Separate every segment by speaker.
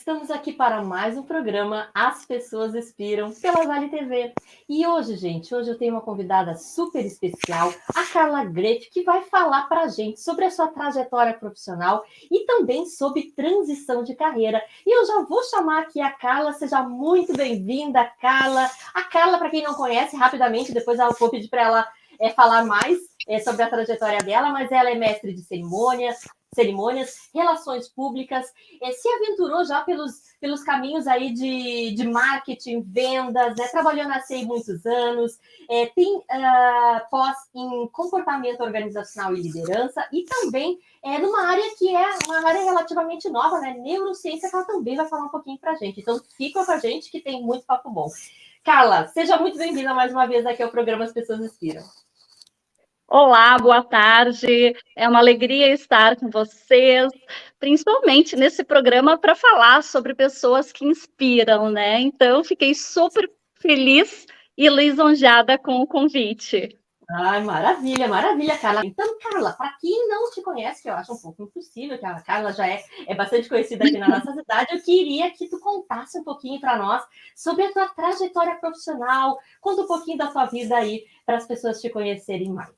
Speaker 1: Estamos aqui para mais um programa As Pessoas Inspiram pela Vale TV. E hoje, gente, eu tenho uma convidada super especial, a Carla Greff, que vai falar para a gente sobre a sua trajetória profissional e também sobre transição de carreira. E eu já vou chamar aqui a Carla, seja muito bem-vinda, Carla. A Carla, para quem não conhece, rapidamente, depois eu vou pedir para ela falar mais sobre a trajetória dela, mas ela é mestre de cerimônias, relações públicas, se aventurou já pelos caminhos aí de marketing, vendas, né? Trabalhou na CEI muitos anos, tem pós em comportamento organizacional e liderança, e também numa área que é uma área relativamente nova, né? Neurociência, que ela também vai falar um pouquinho para a gente. Então, fica com a gente que tem muito papo bom. Carla, seja muito bem-vinda mais uma vez aqui ao programa As Pessoas Inspiram.
Speaker 2: Olá, boa tarde. É uma alegria estar com vocês, principalmente nesse programa para falar sobre pessoas que inspiram, né? Então, fiquei super feliz e lisonjeada com o convite.
Speaker 1: Ai, maravilha, maravilha, Carla. Então, Carla, para quem não te conhece, que eu acho um pouco impossível, que a Carla já é bastante conhecida aqui na nossa cidade, eu queria que tu contasse um pouquinho para nós sobre a tua trajetória profissional, conta um pouquinho da tua vida aí, para as pessoas te conhecerem mais.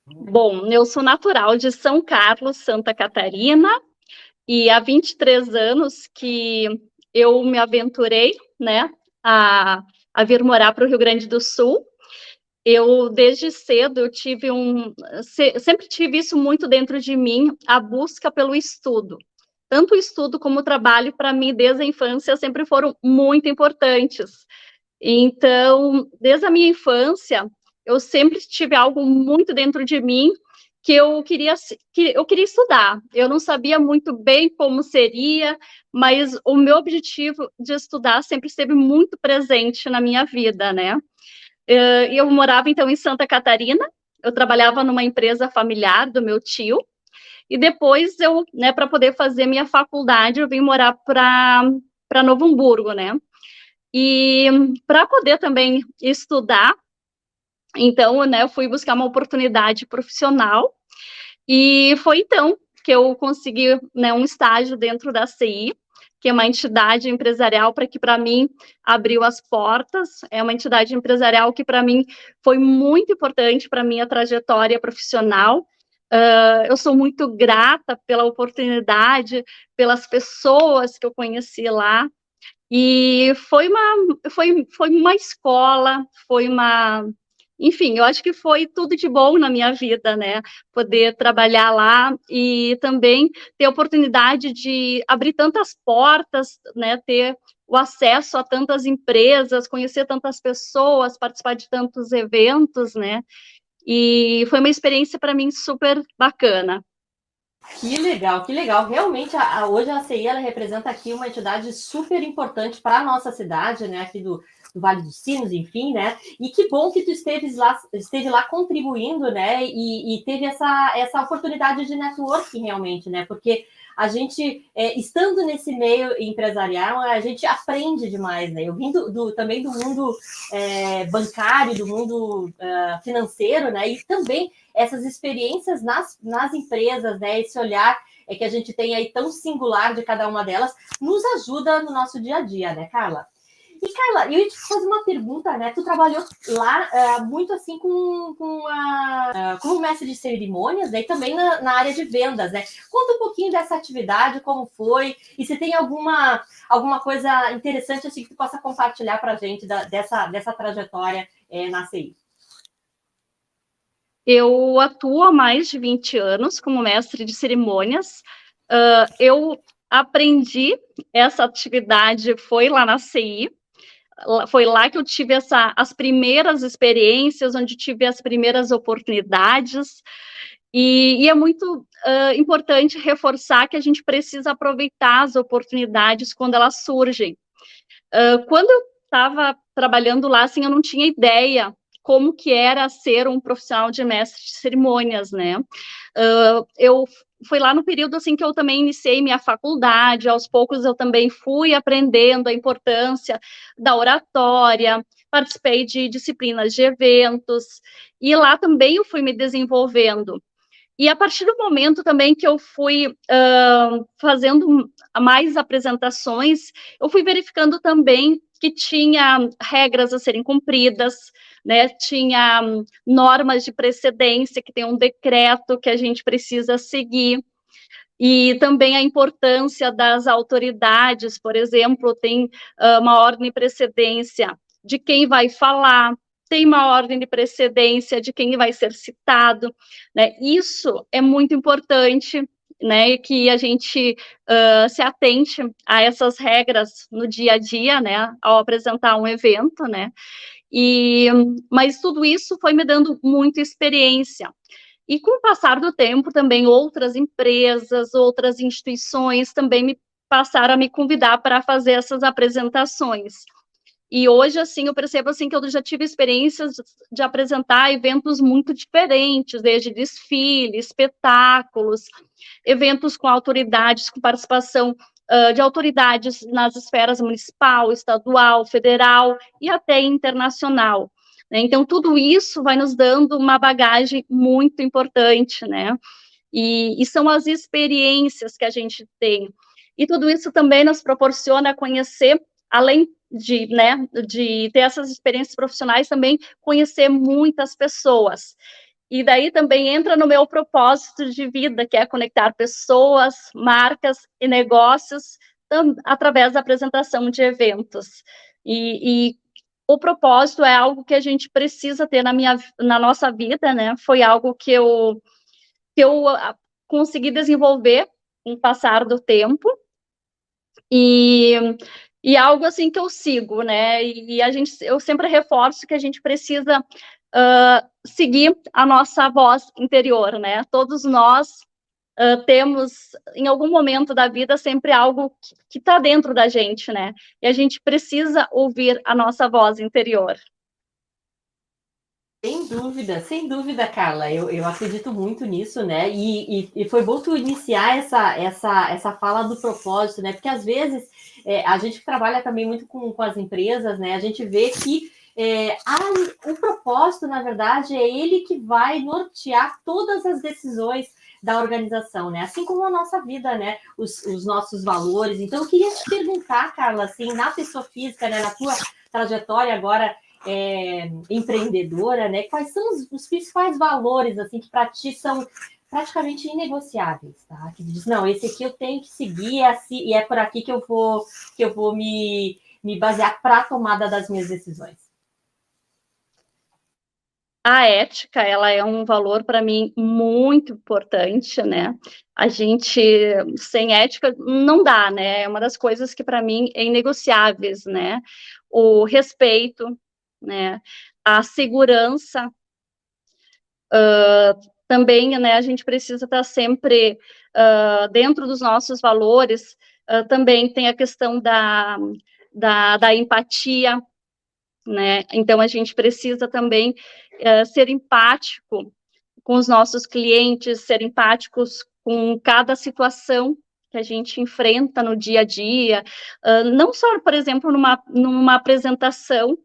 Speaker 2: Bom, eu sou natural de São Carlos, Santa Catarina, e há 23 anos que eu me aventurei, né, a vir morar para o Rio Grande do Sul. Eu, desde cedo, sempre tive isso muito dentro de mim, a busca pelo estudo. Tanto o estudo como o trabalho, para mim, desde a infância, sempre foram muito importantes. Então, desde a minha infância, eu sempre tive algo muito dentro de mim que eu queria estudar. Eu não sabia muito bem como seria, mas o meu objetivo de estudar sempre esteve muito presente na minha vida, né? Eu morava, então, em Santa Catarina, eu trabalhava numa empresa familiar do meu tio, e depois né, para poder fazer minha faculdade, eu vim morar para Novo Hamburgo, né? E para poder também estudar, então, né, eu fui buscar uma oportunidade profissional, e foi então que eu consegui, né, um estágio dentro da CI, que é uma entidade empresarial que para mim abriu as portas, é uma entidade empresarial que para mim foi muito importante para a minha trajetória profissional. Eu sou muito grata pela oportunidade, pelas pessoas que eu conheci lá, e foi uma escola, enfim, eu acho que foi tudo de bom na minha vida, né? Poder trabalhar lá e também ter a oportunidade de abrir tantas portas, né? Ter o acesso a tantas empresas, conhecer tantas pessoas, participar de tantos eventos, né? E foi uma experiência para mim super bacana.
Speaker 1: Que legal, que legal. Realmente, hoje a CI ela representa aqui uma entidade super importante para a nossa cidade, né? Aqui do Vale dos Sinos, enfim, né? E que bom que tu esteve lá contribuindo, né? E teve essa oportunidade de networking realmente, né? Porque a gente, estando nesse meio empresarial, a gente aprende demais, né? Eu vim também do mundo bancário, do mundo financeiro, né? E também essas experiências nas empresas, né? Esse olhar que a gente tem aí tão singular de cada uma delas, nos ajuda no nosso dia a dia, né, Carla? E, Carla, eu ia te fazer uma pergunta, né? Tu trabalhou lá muito assim como mestre de cerimônias, né? E também na área de vendas, né? Conta um pouquinho dessa atividade, como foi, e se tem alguma coisa interessante assim que tu possa compartilhar para a gente dessa trajetória na CI.
Speaker 2: Eu atuo há mais de 20 anos como mestre de cerimônias. Eu aprendi essa atividade, foi lá na CI, foi lá que eu tive as primeiras experiências, onde tive as primeiras oportunidades, e é muito importante reforçar que a gente precisa aproveitar as oportunidades quando elas surgem. Quando eu estava trabalhando lá, assim, eu não tinha ideia como que era ser um profissional de mestre de cerimônias, né? Foi lá no período, assim, que eu também iniciei minha faculdade, aos poucos eu também fui aprendendo a importância da oratória, participei de disciplinas de eventos, e lá também eu fui me desenvolvendo. E a partir do momento também que eu fui fazendo mais apresentações, eu fui verificando também que tinha regras a serem cumpridas, né? Tinha normas de precedência, que tem um decreto que a gente precisa seguir, e também a importância das autoridades, por exemplo, tem uma ordem de precedência de quem vai falar, tem uma ordem de precedência de quem vai ser citado, né? Isso é muito importante, né? Que a gente se atente a essas regras no dia a dia, né? Ao apresentar um evento, né? Mas tudo isso foi me dando muita experiência. E com o passar do tempo, também outras empresas, outras instituições também me passaram a me convidar para fazer essas apresentações. E hoje, assim, eu percebo, assim, que eu já tive experiências de apresentar eventos muito diferentes, desde desfile, espetáculos, eventos com autoridades, com participação de autoridades nas esferas municipal, estadual, federal e até internacional. Né? Então, tudo isso vai nos dando uma bagagem muito importante, né? E são as experiências que a gente tem. E tudo isso também nos proporciona conhecer, além de, né, de ter essas experiências profissionais, também conhecer muitas pessoas. E daí também entra no meu propósito de vida, que é conectar pessoas, marcas e negócios através da apresentação de eventos. E o propósito é algo que a gente precisa ter na nossa vida, né? Foi algo que eu consegui desenvolver com o passar do tempo, e, e algo assim que eu sigo, né? Eu sempre reforço que a gente precisa seguir a nossa voz interior, né? Todos nós temos, em algum momento da vida, sempre algo que está dentro da gente, né? E a gente precisa ouvir a nossa voz interior.
Speaker 1: Sem dúvida, Carla. Eu acredito muito nisso, né? E foi bom tu iniciar essa fala do propósito, né? Porque às vezes a gente trabalha também muito com as empresas, né? A gente vê que o propósito, na verdade, é ele que vai nortear todas as decisões da organização, né? Assim como a nossa vida, né? Os nossos valores. Então, eu queria te perguntar, Carla, assim, na pessoa física, né? Na tua trajetória agora empreendedora, né? Quais são os principais valores assim que para ti são praticamente inegociáveis, tá? Que diz, não, esse aqui eu tenho que seguir assim, e é por aqui que eu vou me basear para a tomada das minhas decisões.
Speaker 2: A ética, ela é um valor para mim muito importante, né? A gente sem ética não dá, né? É uma das coisas que para mim é inegociáveis, né? O respeito, né? A segurança, também, né? A gente precisa estar sempre dentro dos nossos valores. Também tem a questão da empatia, né? Então a gente precisa também ser empático com os nossos clientes, ser empáticos com cada situação que a gente enfrenta no dia a dia, não só, por exemplo, numa apresentação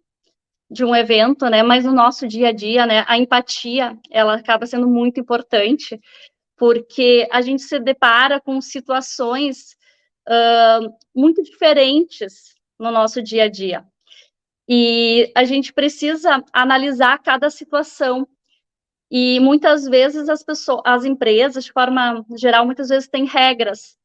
Speaker 2: de um evento, né, mas no nosso dia a dia, né, a empatia, ela acaba sendo muito importante, porque a gente se depara com situações muito diferentes no nosso dia a dia, e a gente precisa analisar cada situação. E muitas vezes as empresas, de forma geral, muitas vezes têm regras.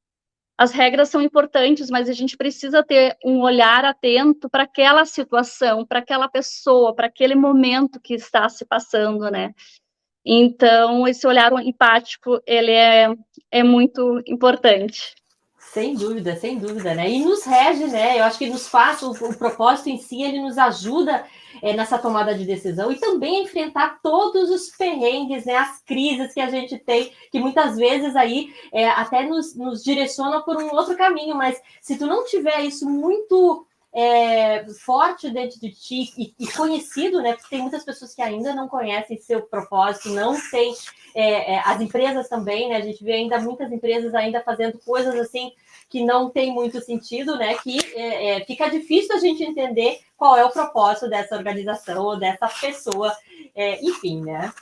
Speaker 2: As regras são importantes, mas a gente precisa ter um olhar atento para aquela situação, para aquela pessoa, para aquele momento que está se passando, né? Então, esse olhar empático, ele é muito importante.
Speaker 1: Sem dúvida, né? E nos rege, né? Eu acho que nos faz, o propósito em si, ele nos ajuda nessa tomada de decisão e também a enfrentar todos os perrengues, né? As crises que a gente tem, que muitas vezes aí até nos direcionam por um outro caminho, mas se tu não tiver isso muito forte dentro de ti e conhecido, né? Porque tem muitas pessoas que ainda não conhecem seu propósito, não tem as empresas também, né? A gente vê ainda muitas empresas ainda fazendo coisas assim que não tem muito sentido, né? Que fica difícil a gente entender qual é o propósito dessa organização ou dessa pessoa, enfim, né?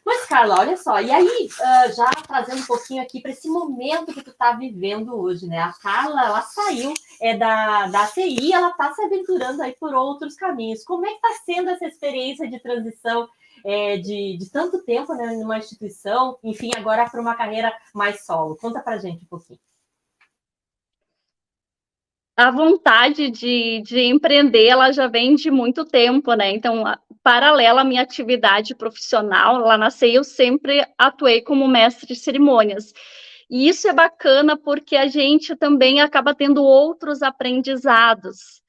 Speaker 1: Mas, Carla, olha só, e aí, já trazendo um pouquinho aqui para esse momento que tu está vivendo hoje, né? A Carla, ela saiu da TI, ela está se aventurando aí por outros caminhos. Como é que está sendo essa experiência de transição de tanto tempo, né, numa instituição, enfim, agora para uma carreira mais solo? Conta para gente um pouquinho.
Speaker 2: A vontade de empreender, ela já vem de muito tempo, né? Então, paralela à minha atividade profissional, lá na CEI, eu sempre atuei como mestre de cerimônias. E isso é bacana porque a gente também acaba tendo outros aprendizados.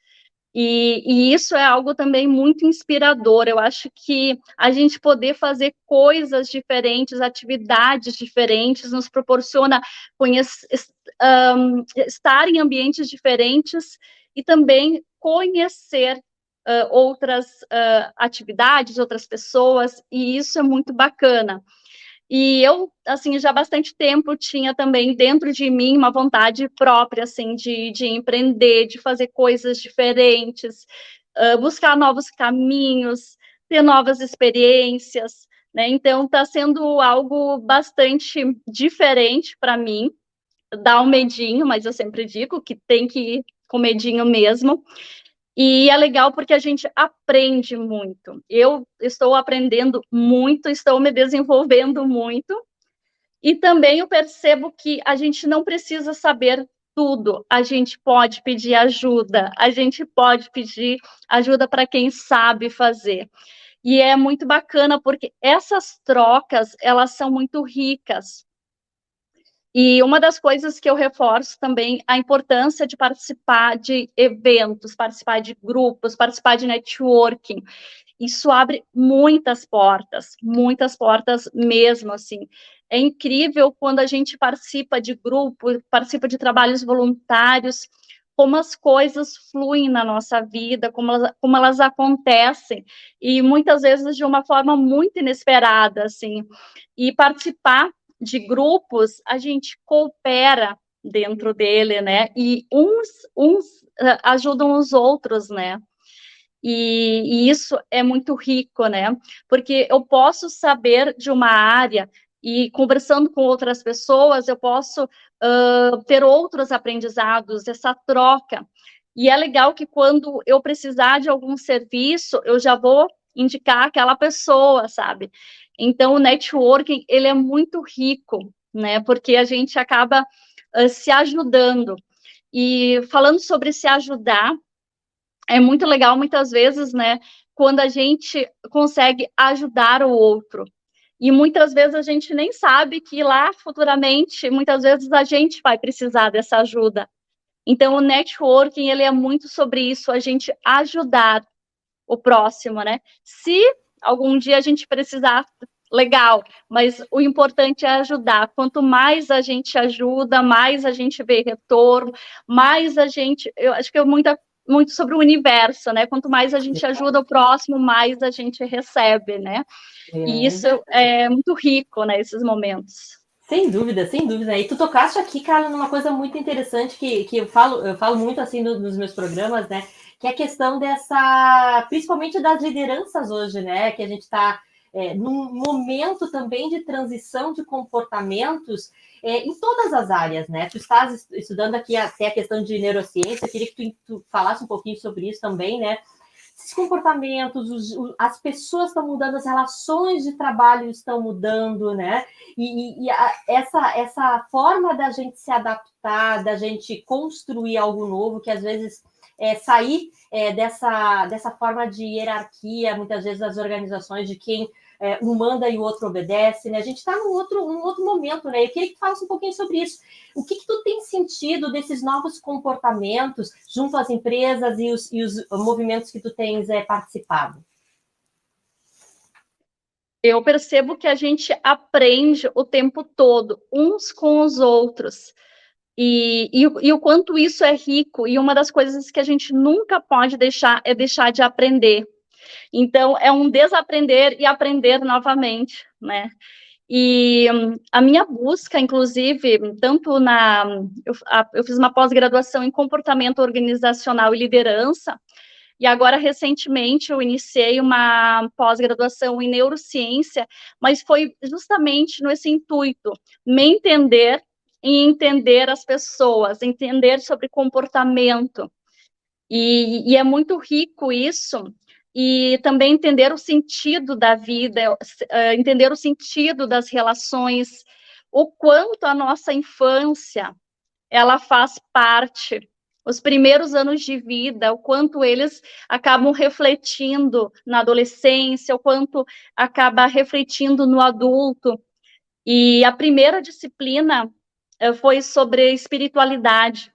Speaker 2: E isso é algo também muito inspirador. Eu acho que a gente poder fazer coisas diferentes, atividades diferentes, nos proporciona estar em ambientes diferentes e também conhecer outras atividades, outras pessoas, e isso é muito bacana. E eu, assim, já há bastante tempo tinha também dentro de mim uma vontade própria, assim, de empreender, de fazer coisas diferentes, buscar novos caminhos, ter novas experiências, né? Então, está sendo algo bastante diferente para mim, dá um medinho, mas eu sempre digo que tem que ir com medinho mesmo. E é legal porque a gente aprende muito. Eu estou aprendendo muito, estou me desenvolvendo muito. E também eu percebo que a gente não precisa saber tudo. A gente pode pedir ajuda, a gente pode pedir ajuda para quem sabe fazer. E é muito bacana porque essas trocas, elas são muito ricas. E uma das coisas que eu reforço também a importância de participar de eventos, participar de grupos, participar de networking. Isso abre muitas portas mesmo, assim. É incrível quando a gente participa de grupo, participa de trabalhos voluntários, como as coisas fluem na nossa vida, como elas acontecem, e muitas vezes de uma forma muito inesperada, assim. E participar de grupos, a gente coopera dentro dele, né? E uns ajudam os outros, né? E isso é muito rico, né? Porque eu posso saber de uma área e conversando com outras pessoas, eu posso ter outros aprendizados, essa troca. E é legal que quando eu precisar de algum serviço, eu já vou indicar aquela pessoa, sabe? Então, o networking, ele é muito rico, né? Porque a gente acaba se ajudando. E falando sobre se ajudar, é muito legal, muitas vezes, né, quando a gente consegue ajudar o outro. E muitas vezes a gente nem sabe que lá futuramente, muitas vezes a gente vai precisar dessa ajuda. Então, o networking, ele é muito sobre isso, a gente ajudar o próximo, né? Se algum dia a gente precisar, legal, mas o importante é ajudar. Quanto mais a gente ajuda, mais a gente vê retorno, mais a gente, eu acho que é muito sobre o universo, né? Quanto mais a gente ajuda o próximo, mais a gente recebe, né? E isso é muito rico, né? Esses momentos.
Speaker 1: Sem dúvida, sem dúvida. E tu tocaste aqui, cara, numa coisa muito interessante que eu falo muito assim nos meus programas, né? Que é a questão dessa, principalmente das lideranças hoje, né? Que a gente está num momento também de transição de comportamentos em todas as áreas, né? Tu estás estudando aqui até a questão de neurociência, eu queria que tu falasse um pouquinho sobre isso também, né? Esses comportamentos, as pessoas estão mudando, as relações de trabalho estão mudando, né? Essa forma da gente se adaptar, da gente construir algo novo, que às vezes sair dessa forma de hierarquia, muitas vezes das organizações, de quem um manda e o outro obedece, né? A gente está num outro momento, né? Eu queria que tu falasse um pouquinho sobre isso. O que tu tem sentido desses novos comportamentos junto às empresas e os movimentos que tu tens participado?
Speaker 2: Eu percebo que a gente aprende o tempo todo, uns com os outros. E o quanto isso é rico, e uma das coisas que a gente nunca pode deixar é deixar de aprender. Então, é um desaprender e aprender novamente, né? E a minha busca, inclusive, tanto eu fiz uma pós-graduação em comportamento organizacional e liderança, E agora, recentemente, eu iniciei uma pós-graduação em neurociência, mas foi justamente nesse intuito, me entender e entender as pessoas, entender sobre comportamento. E é muito rico isso, e também entender o sentido da vida, entender o sentido das relações, o quanto a nossa infância, ela faz parte, os primeiros anos de vida, o quanto eles acabam refletindo na adolescência, o quanto acaba refletindo no adulto. E a primeira disciplina foi sobre espiritualidade.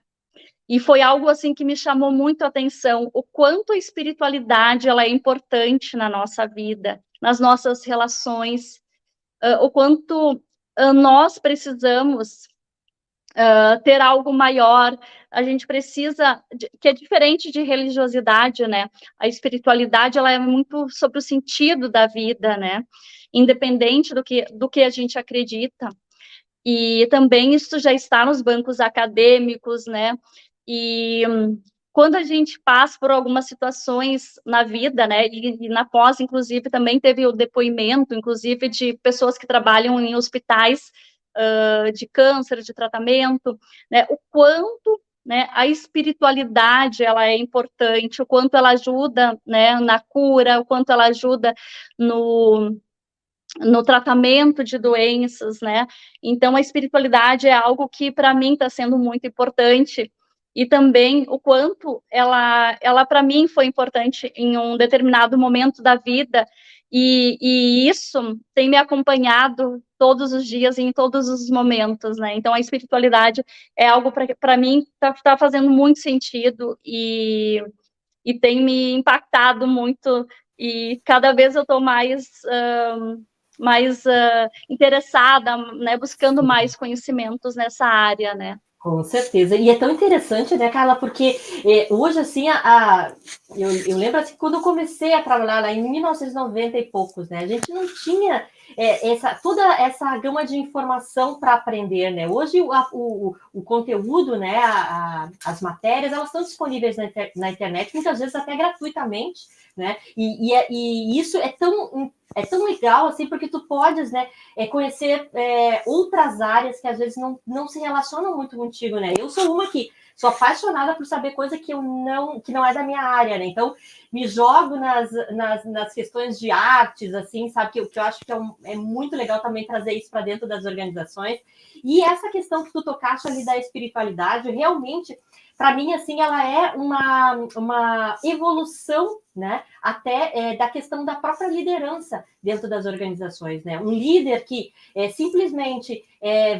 Speaker 2: E foi algo assim que me chamou muito a atenção, o quanto a espiritualidade ela é importante na nossa vida, nas nossas relações, o quanto nós precisamos ter algo maior, a gente precisa, que é diferente de religiosidade, né? A espiritualidade, ela é muito sobre o sentido da vida, né? Independente do que a gente acredita. E também isso já está nos bancos acadêmicos, né? E quando a gente passa por algumas situações na vida, né? E na pós, inclusive, também teve o depoimento, inclusive, de pessoas que trabalham em hospitais de câncer, de tratamento, né? O quanto, né, a espiritualidade ela é importante, o quanto ela ajuda, né, na cura, o quanto ela ajuda no tratamento de doenças, né? Então, a espiritualidade é algo que, para mim, está sendo muito importante, e também o quanto ela para mim, foi importante em um determinado momento da vida, e isso tem me acompanhado todos os dias, em todos os momentos, né? Então, a espiritualidade é algo, para mim, tá fazendo muito sentido, e tem me impactado muito, e cada vez eu estou mais interessada, né, buscando mais conhecimentos nessa área, né?
Speaker 1: Com certeza. E é tão interessante, né, Carla, porque hoje, assim, eu lembro assim, quando eu comecei a trabalhar lá em 1990 e poucos, né, a gente não tinha toda essa gama de informação para aprender, né? Hoje o conteúdo, né, as matérias, elas estão disponíveis na internet, muitas vezes até gratuitamente, né? E isso é tão legal, assim, porque tu podes, né, conhecer outras áreas que às vezes não se relacionam muito contigo, né? Eu sou uma que sou apaixonada por saber coisa que não é da minha área, né? Então, me jogo nas questões de artes, assim, sabe? Que eu acho que é muito legal também trazer isso para dentro das organizações. E essa questão que tu tocaste ali da espiritualidade, realmente, para mim, assim, ela é uma evolução, né? Até da questão da própria liderança dentro das organizações, né? Um líder que simplesmente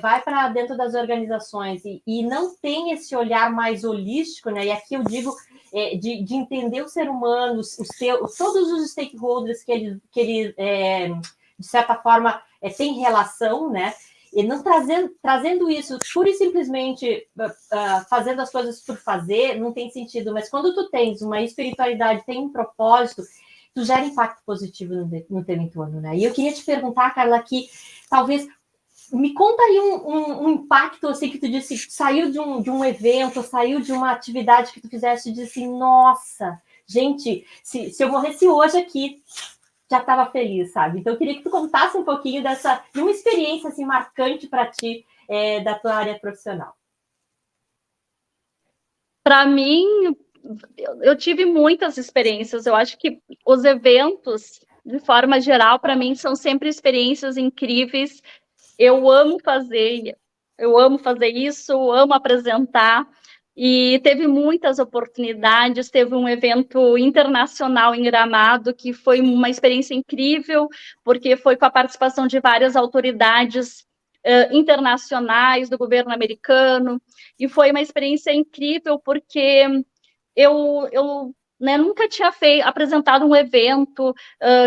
Speaker 1: vai para dentro das organizações e não tem esse olhar mais holístico, né? E aqui eu digo de entender o ser humano, todos os stakeholders que ele de certa forma, tem relação, né? E não trazendo isso pura e simplesmente fazendo as coisas por fazer, não tem sentido. Mas quando tu tens uma espiritualidade, tem um propósito, tu gera impacto positivo no teu entorno, né? E eu queria te perguntar, Carla, aqui, talvez, me conta aí um impacto, assim, que tu disse, saiu de um evento, saiu de uma atividade que tu fizeste e disse, nossa, gente, se eu morresse hoje aqui, já estava feliz, sabe? Então, eu queria que tu contasse um pouquinho de uma experiência, assim, marcante para ti, da tua área profissional.
Speaker 2: Para mim, eu tive muitas experiências. Eu acho que os eventos, de forma geral, para mim, são sempre experiências incríveis. Eu amo fazer isso, amo apresentar. E teve muitas oportunidades, teve um evento internacional em Gramado, que foi uma experiência incrível, porque foi com a participação de várias autoridades internacionais do governo americano, e foi uma experiência incrível, porque eu né, nunca tinha apresentado um evento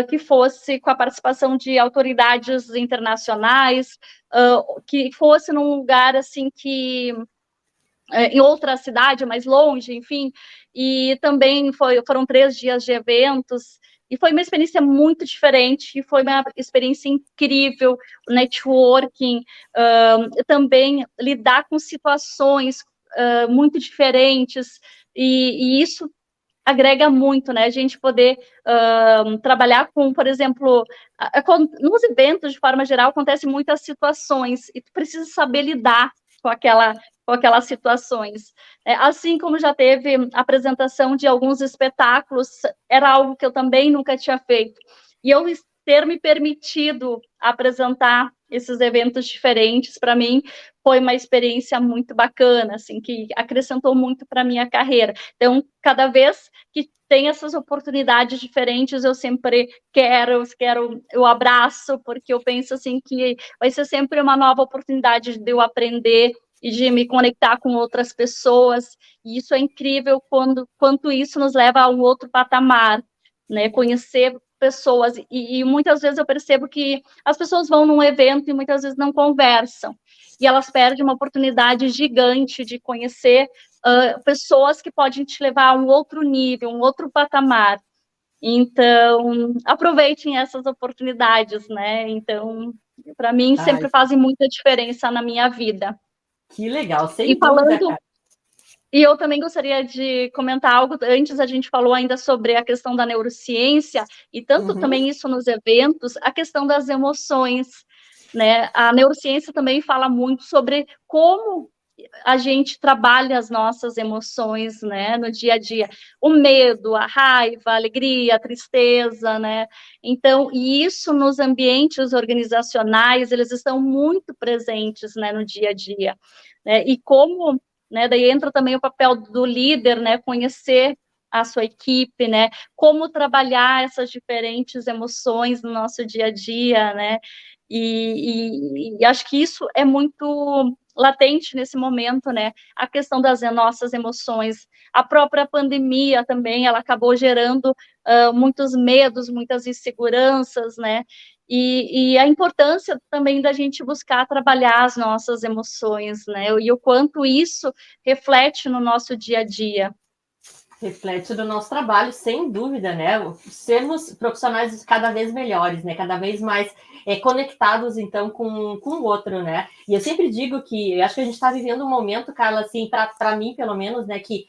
Speaker 2: que fosse com a participação de autoridades internacionais, que fosse num lugar assim que em outra cidade, mais longe, enfim, e também foram 3 dias de eventos, e foi uma experiência muito diferente, e foi uma experiência incrível, networking, também lidar com situações muito diferentes, e isso agrega muito, né? A gente poder trabalhar com, por exemplo, nos eventos, de forma geral, acontecem muitas situações e tu precisa saber lidar com aquelas situações. Assim como já teve apresentação de alguns espetáculos, era algo que eu também nunca tinha feito. E eu ter me permitido apresentar esses eventos diferentes, para mim, foi uma experiência muito bacana, assim, que acrescentou muito para a minha carreira. Então, cada vez que tem essas oportunidades diferentes, eu sempre eu abraço, porque eu penso, assim, que vai ser sempre uma nova oportunidade de eu aprender e de me conectar com outras pessoas, e isso é incrível quanto isso nos leva a um outro patamar, né, conhecer pessoas, e muitas vezes eu percebo que as pessoas vão num evento e muitas vezes não conversam, e elas perdem uma oportunidade gigante de conhecer pessoas que podem te levar a um outro nível, um outro patamar. Então, aproveitem essas oportunidades, né? Então, para mim, sempre fazem muita diferença na minha vida.
Speaker 1: Que legal, sem dúvida, cara.
Speaker 2: E eu também gostaria de comentar algo, antes a gente falou ainda sobre a questão da neurociência, e tanto também isso nos eventos, a questão das emoções, né? A neurociência também fala muito sobre como a gente trabalha as nossas emoções, né, no dia a dia, o medo, a raiva, a alegria, a tristeza, né, então, e isso nos ambientes organizacionais, eles estão muito presentes, né, no dia a dia, né, e como, né, daí entra também o papel do líder, né, conhecer a sua equipe, né, como trabalhar essas diferentes emoções no nosso dia a dia, né, e acho que isso é muito latente nesse momento, né, a questão das nossas emoções, a própria pandemia também, ela acabou gerando muitos medos, muitas inseguranças, né, e a importância também da gente buscar trabalhar as nossas emoções, né, e o quanto isso reflete no nosso dia a dia.
Speaker 1: Reflete no nosso trabalho, sem dúvida, né? Sermos profissionais cada vez melhores, né? Cada vez mais conectados, então, com o outro, né? E eu sempre digo que eu acho que a gente está vivendo um momento, Carla, assim, para mim, pelo menos, né? Que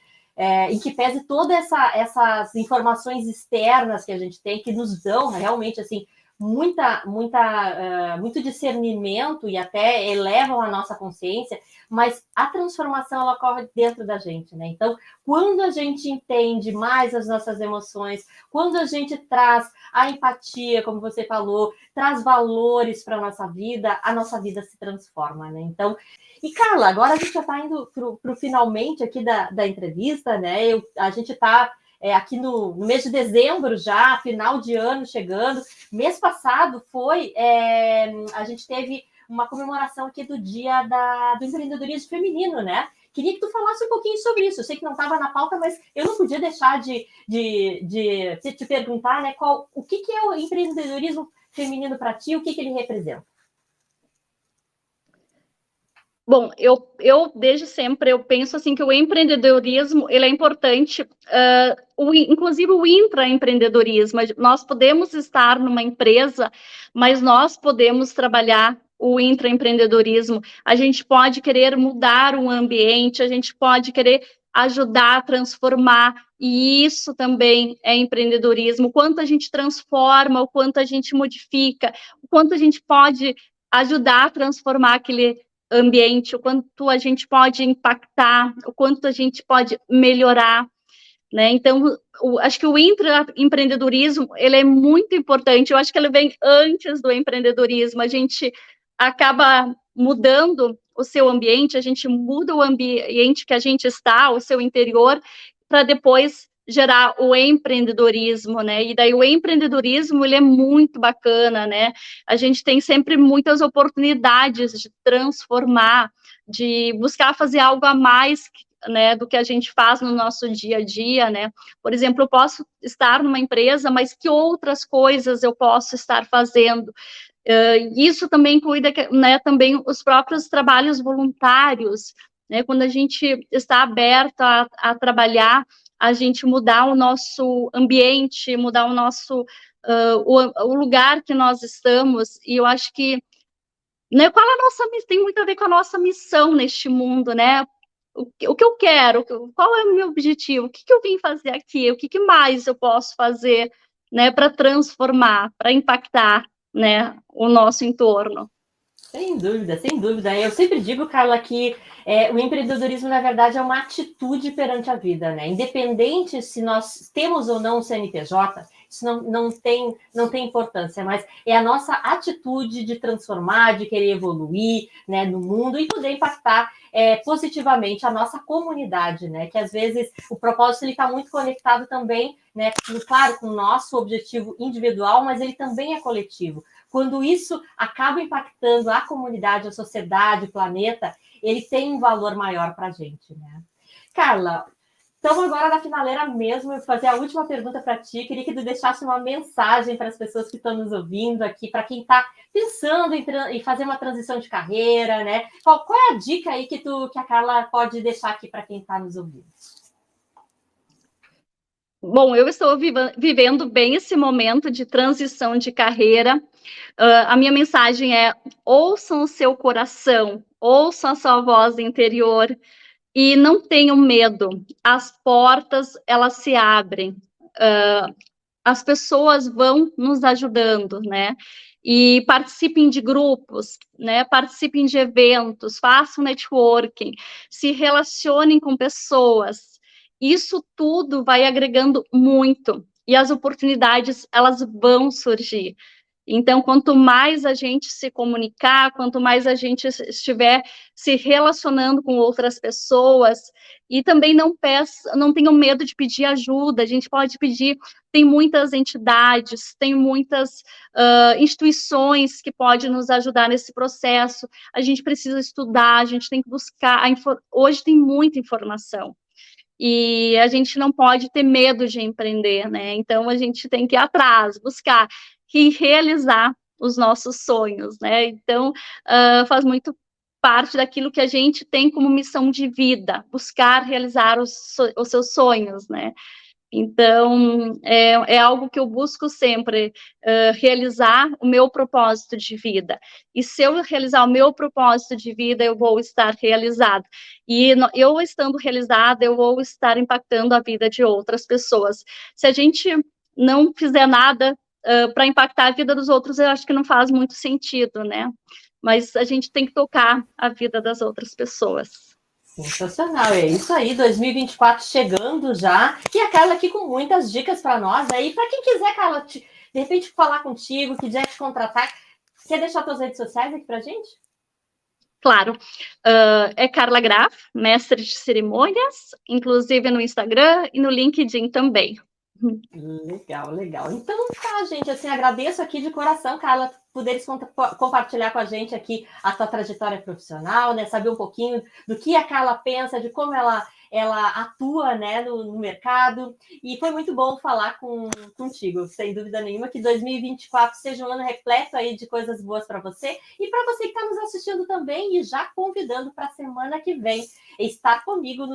Speaker 1: em que pese todas essas informações externas que a gente tem, que nos dão realmente, assim, muito discernimento e até elevam a nossa consciência, mas a transformação ela ocorre dentro da gente, né? Então, quando a gente entende mais as nossas emoções, quando a gente traz a empatia, como você falou, traz valores para a nossa vida se transforma, né? Então, e Carla, agora a gente já está indo para o finalmente aqui da entrevista, né? A gente está aqui no mês de dezembro já, final de ano chegando. Mês passado a gente teve uma comemoração aqui do Dia do Empreendedorismo Feminino, né? Queria que tu falasse um pouquinho sobre isso. Eu sei que não estava na pauta, mas eu não podia deixar de te perguntar, né? O que é o empreendedorismo feminino para ti? O que ele representa?
Speaker 2: Bom, eu desde sempre eu penso assim que o empreendedorismo ele é importante, inclusive o intraempreendedorismo. Nós podemos estar numa empresa, mas nós podemos trabalhar o intraempreendedorismo. A gente pode querer mudar o ambiente, a gente pode querer ajudar a transformar, e isso também é empreendedorismo. O quanto a gente transforma, o quanto a gente modifica, o quanto a gente pode ajudar a transformar aquele ambiente, o quanto a gente pode impactar, o quanto a gente pode melhorar, né? Então, acho que o intraempreendedorismo, ele é muito importante, eu acho que ele vem antes do empreendedorismo, a gente acaba mudando o seu ambiente, a gente muda o ambiente que a gente está, o seu interior, para depois gerar o empreendedorismo, né? E daí o empreendedorismo, ele é muito bacana, né? A gente tem sempre muitas oportunidades de transformar, de buscar fazer algo a mais, né, do que a gente faz no nosso dia a dia, né? Por exemplo, eu posso estar numa empresa, mas que outras coisas eu posso estar fazendo? Isso também inclui, né, também os próprios trabalhos voluntários, né? Quando a gente está aberto a trabalhar, a gente mudar o nosso ambiente, mudar o nosso o lugar que nós estamos, e eu acho que, né, qual a nossa, tem muito a ver com a nossa missão neste mundo, né? o que eu quero, qual é o meu objetivo, o que eu vim fazer aqui, o que mais eu posso fazer, né, para transformar, para impactar, né, o nosso entorno.
Speaker 1: Sem dúvida, sem dúvida. Eu sempre digo, Carla, que o empreendedorismo, na verdade, é uma atitude perante a vida, né? Independente se nós temos ou não o CNPJ, isso não tem importância, mas é a nossa atitude de transformar, de querer evoluir, né, no mundo e poder impactar positivamente a nossa comunidade, né? Que às vezes o propósito está muito conectado também, né? Claro, com o nosso objetivo individual, mas ele também é coletivo. Quando isso acaba impactando a comunidade, a sociedade, o planeta, ele tem um valor maior para a gente, né? Carla, então agora na finaleira mesmo, eu vou fazer a última pergunta para ti. Queria que tu deixasse uma mensagem para as pessoas que estão nos ouvindo aqui, para quem está pensando em fazer uma transição de carreira, né? Qual é a dica aí que a Carla pode deixar aqui para quem está nos ouvindo?
Speaker 2: Bom, eu estou vivendo bem esse momento de transição de carreira. A minha mensagem é: ouçam o seu coração, ouçam a sua voz interior e não tenham medo. As portas, elas se abrem. As pessoas vão nos ajudando, né? E participem de grupos, né? Participem de eventos, façam networking, se relacionem com pessoas. Isso tudo vai agregando muito e as oportunidades, elas vão surgir. Então, quanto mais a gente se comunicar, quanto mais a gente estiver se relacionando com outras pessoas, e também não tenham medo de pedir ajuda, a gente pode pedir, tem muitas entidades, tem muitas instituições que podem nos ajudar nesse processo, a gente precisa estudar, a gente tem que buscar, hoje tem muita informação, e a gente não pode ter medo de empreender, né? Então, a gente tem que ir atrás, buscar e realizar os nossos sonhos, né? Então, faz muito parte daquilo que a gente tem como missão de vida, buscar realizar os seus sonhos, né? Então, é algo que eu busco sempre, realizar o meu propósito de vida. E se eu realizar o meu propósito de vida, eu vou estar realizada. E eu estando realizada, eu vou estar impactando a vida de outras pessoas. Se a gente não fizer nada para impactar a vida dos outros, eu acho que não faz muito sentido, né? Mas a gente tem que tocar a vida das outras pessoas.
Speaker 1: Sensacional, é isso aí, 2024 chegando já, e a Carla aqui com muitas dicas para nós, aí para quem quiser, Carla, de repente falar contigo, quiser te contratar, quer deixar suas redes sociais aqui para gente?
Speaker 2: Claro, é Carla Graf, mestre de cerimônias, inclusive no Instagram e no LinkedIn também.
Speaker 1: Legal, legal. Então tá, gente, assim, agradeço aqui de coração, Carla, poderes compartilhar com a gente aqui a tua trajetória profissional, né, saber um pouquinho do que a Carla pensa, de como ela atua, né, no mercado, e foi muito bom falar contigo, sem dúvida nenhuma, que 2024 seja um ano repleto aí de coisas boas para você, e para você que está nos assistindo também, e já convidando para a semana que vem, estar comigo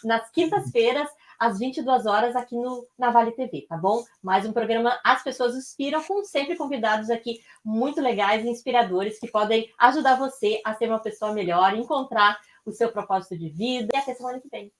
Speaker 1: nas quintas-feiras, às 22 horas aqui na Vale TV, tá bom? Mais um programa As Pessoas Inspiram, com sempre convidados aqui muito legais e inspiradores que podem ajudar você a ser uma pessoa melhor, encontrar o seu propósito de vida. E até semana que vem.